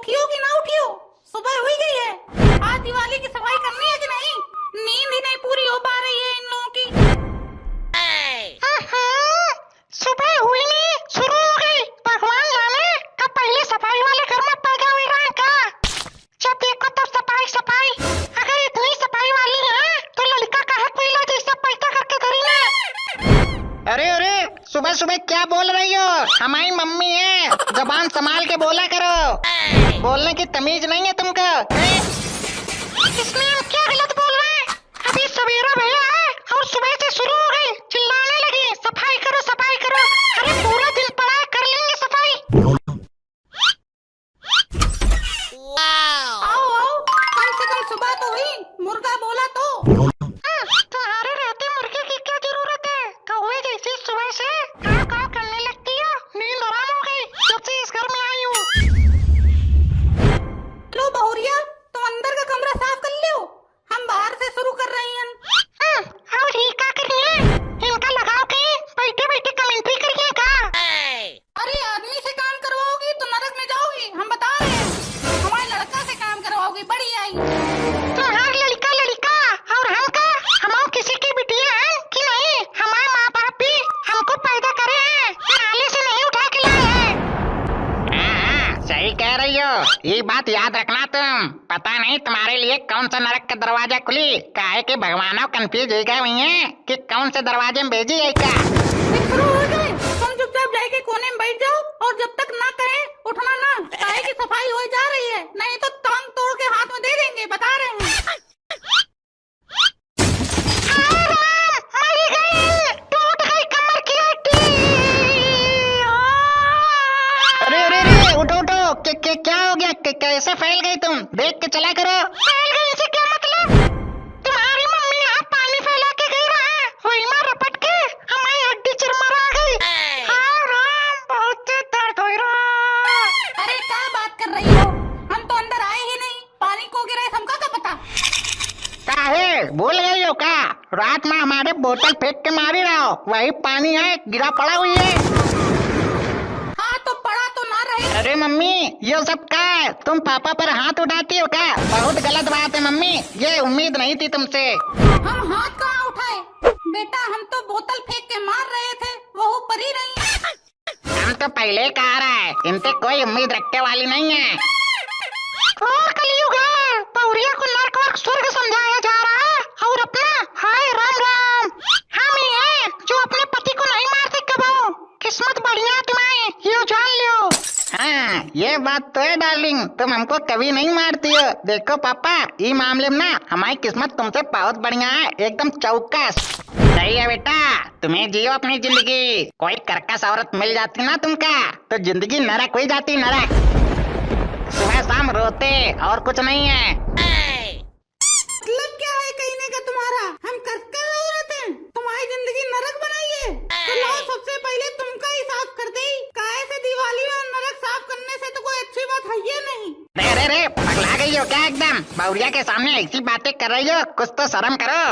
उठियो कि ना उठियो, सुबह हुई गई है। आज दिवाली की सफाई करनी है कि नहीं? नींद ही नहीं पूरी हो पा रही है इन लोगों की। सुबह हुई नहीं, शुरू हो गई। भगवान जाने कब पहले सफाई वाले घर में पैदा हुई रहा का। जब देखो तब सफाई सफाई। अगर इतनी सफाई वाली है तो लड़का कहाँ कोयला जैसा पैदा करके धरी ना। अरे अरे, सुबह सुबह क्या बोल रही हो? हमारी मम्मी है, जबान संभाल के बोला करो। बोलने की तमीज नहीं है तुमको? इसमें हम क्या गलत बोल रहे हैं? अभी सवेरा भैया है और सुबह से शुरू हो गई, चिल्लाने लगी सफाई करो सफाई करो। अरे पूरा दिन पड़ा है, कर लेंगे सफाई। आओ आओ, कम से कम सुबह तो हुई, मुर्गा बोला तो। तुम्हारे रहते मुर्गे की क्या जरूरत है? कौवे जैसी सुबह से काव काव करने लगती हो। नींद हराम हो गई जब से इस घर में आई हूँ। लो बहुरिया, तुम अंदर का कमरा साफ कर लियो, हम बाहर से शुरू कर रहे हैं। और ये क्या कर रही है? इनका लगाओ कहीं बैठे बैठे कमेंट्री करिए का। अरे आदमी से काम करवाओगी तो नरक में जाओगी, हम बता रहे हैं। हमारे लड़का से काम करवाओगी, बड़ी आई। तुम्हारा लड़का लड़का और हमका, हम किसी की बिटिया हैं कि नहीं? हमारे माँ बाप भी हमको पैदा करे हैं, नाले से नहीं उठा के लाए हैं। हाँ, सही कह रही हो। ये बात याद रखना तुम। पता नहीं तुम्हारे लिए कौन सा नरक का दरवाजा खुली, काहे के भगवानों कंफ्यूज हो गए हुई हैं कि कौन से दरवाजे में भेजी है क्या। शुरू हो गए, तुम चुपचाप जाके कोने में बैठ जाओ और जब तक ना कहे उठना ना, काहे की सफाई हो जा रही है, नहीं तो टांग तोड़ के हाथ में दे देंगे, बता रहे हैं। टूट गई कमर की हड्डी। अरे अरे अरे, उठो उठो, क्या हो गया? कैसे फैल गई तुम? देख के चला करो। फैल गई से क्या मतलब? तुम्हारी मम्मी यहाँ पानी फैला के गई रहा, वही में रपट के हमारी हड्डी चरमरा गई। हाँ राम, बहुत दर्द हो रहा। अरे क्या बात कर रही हो? हम तो अंदर आए ही नहीं, पानी को गिरे हमका क्या पता। काहे भूल गई हो क्या? रात में हमारे बोतल फेंक के मारी रहो, वही पानी है गिरा पड़ा हुई है। हाँ तो पड़ा तो ना रहे। अरे मम्मी, ये सब क्या है? तुम पापा पर हाथ उठाती हो क्या? बहुत गलत बात है मम्मी, ये उम्मीद नहीं थी तुमसे। हम हाथ कहाँ उठाए बेटा, हम तो बोतल फेंक के मार रहे थे, वो ऊपर ही नहीं। हम तो पहले कह रहा है, इनसे कोई उम्मीद रखने वाली नहीं है। और कलयुग है, पौरिया को नरक और स्वर्ग समझाया जा रहा है और अपना हाय राम राम। हम ही हैं जो अपने पति को नहीं मारते कबो। किस्मत बढ़िया तुम्हारी, ये जान लो। हाँ, ये बात तो है डार्लिंग, तुम हमको कभी नहीं मारती हो। देखो पापा, ये मामले में ना हमारी किस्मत तुमसे बहुत बढ़िया है, एकदम चौकस। सही है बेटा, तुम्हें जियो अपनी जिंदगी। कोई कर्कश औरत मिल जाती ना तुमका तो जिंदगी नरक हो जाती, नरक। सुबह शाम रोते और कुछ नहीं है। मतलब क्या है कहने का तुम्हारा? हम कर्कश औरत हैं, तुम्हारी जिंदगी नरक बनाइए? तो लाओ सबसे पहले तुमका ही साफ कर दे। काहे से दिवाली में नरक साफ करने से तो कोई अच्छी बात है ये नहीं। रे रे रे, पगला गई हो क्या एकदम? बौरिया के सामने ऐसी बातें कर रही हो, कुछ तो शर्म करो।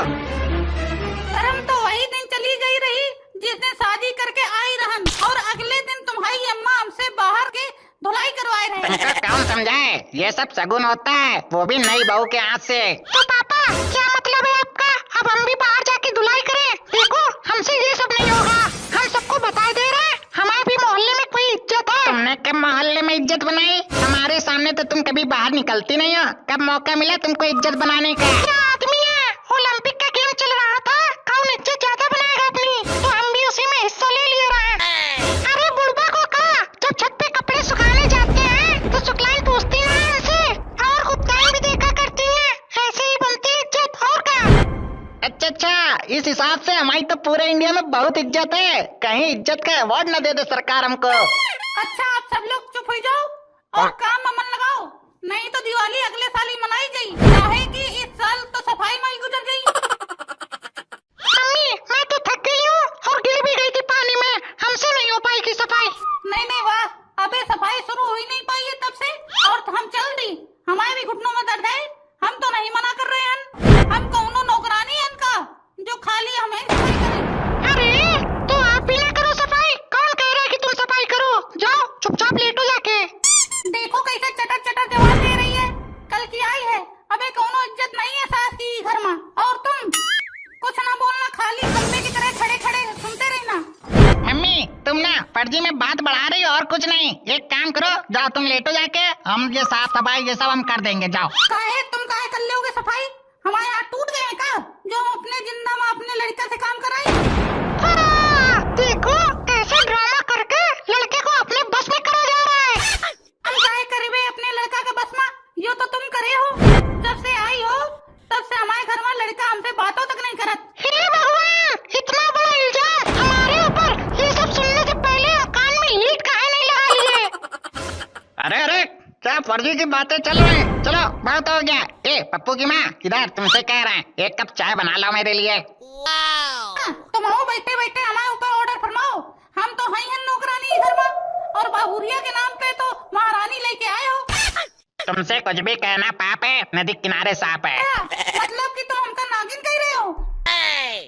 शर्म तो वही दिन चली गई रही जिस दिन शादी करके आई रहन, और अगले दिन तुम्हारी अम्मा हमसे बाहर के धुलाई करवाए रहे। तुमको कौन समझाए? ये सब शगुन होता है, वो भी नई बहू के हाथ से। तो पापा क्या मतलब है आपका? अब हम भी बाहर जाके धुलाई करें? देखो हमसे ये सब नहीं होगा, हम सबको बता दे रहे हैं, हमारे भी मोहल्ले में कोई इज्जत है। तुमने कब मोहल्ले में इज्जत बनाई? हमारे सामने तो तुम कभी बाहर निकलती नहीं हो, कब मौका मिला तुमको इज्जत बनाने का? क्या आदमी है, ओलंपिक का गेम चल रहा था, कौन इज्जत ज्यादा बनाएगा अपनी, तो हम भी उसी में हिस्सा ले लिए रहे। अरे बुढ़बा को कहा, जब छत पे कपड़े सुखाने जाते हैं तो सुखलाई पूछती है हमसे, और कुत्ताएं भी देखा करती हैं, ऐसे ही बनती इज्जत और क्या। अच्छा अच्छा, इस हिसाब से हमारी तो पूरे इंडिया में बहुत इज्जत है, कहीं इज्जत का अवार्ड न दे दे सरकार हमको। अच्छा आप सब लोग चुप हो जाओ और काम में मन लगाओ, नहीं तो दिवाली अगले साल ही मनाई गई, काहे कि इस साल तो सफाई में ही गुजर गई। मम्मी मैं तो थक गई हूँ और गिर भी गई थी पानी में, हमसे नहीं हो पाएगी सफाई। नहीं नहीं वाह, अबे सफाई शुरू हो ही नहीं पाई है तब से, और हम चल दी, हमारे भी घुटनों में दर्द है, हम तो नहीं मना कर रहे हैं, हम कौनो नौकरानी है इनका जो खाली हमें सफाई करे। अरे तो आप भी ना करो सफाई, कौन कह रहा है कि तुम सफाई करो? जाओ चुपचाप लेटो जाके। देखो नहीं, एक काम करो, जाओ तुम लेटो जाके, हम ये साफ सफाई ये सब हम कर देंगे, जाओ। काहे तुम काहे कर लोगे सफाई? हमारे हाथ टूट गए हैं का जो हम अपने जिंदा में अपने लड़का से काम कराए? देखो कैसे ड्रामा करके लड़के को अपने बस में करा जा रहा है। हम काहे करे बे अपने लड़का का बस में? यो तो तुम करे हो, जब से आई हो तब से हमारे घर में लड़का हमसे बातों तक नहीं करत। हे भगवान, इतना बड़ा इल्जाम हमारे ऊपर, ये सब सुनने से पहले कान में लीड काहे नहीं लगा लिए? अरे अरे क्या फर्जी की बातें चल रही हैं? चलो बहुत हो गया। ए पप्पू की माँ, इधर तुमसे कह रहे हैं, एक कप चाय बना लाओ मेरे लिए। तुम आओ बैठे बैठे हमारे ऊपर ऑर्डर फरमाओ, हम तो हैं नौकरानी इधर में, और बाहुरिया के नाम पे तो महारानी लेके आए हो। तुमसे कुछ भी कहना पाप है, नदी किनारे साफ है। मतलब कि तुम हमका नागिन कह रहे हो?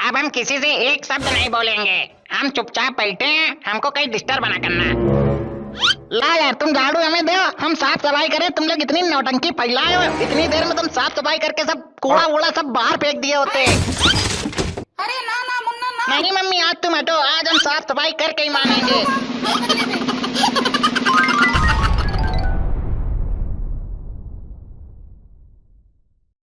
अब हम किसी से एक शब्द नहीं बोलेंगे, हम चुपचाप बैठे हैं, हमको कहीं डिस्टर्ब ना करना। ला यार तुम झाड़ू हमें दो, हम साफ सफाई करें। तुम लोग इतनी नौटंकी फैलाए हो, इतनी देर में तुम साफ सफाई करके सब कूड़ा वूड़ा सब बाहर फेंक दिए होते। अरे ना ना मुन्ना ना। नहीं मम्मी, आज तुम हटो, आज हम साफ सफाई करके ही मानेंगे।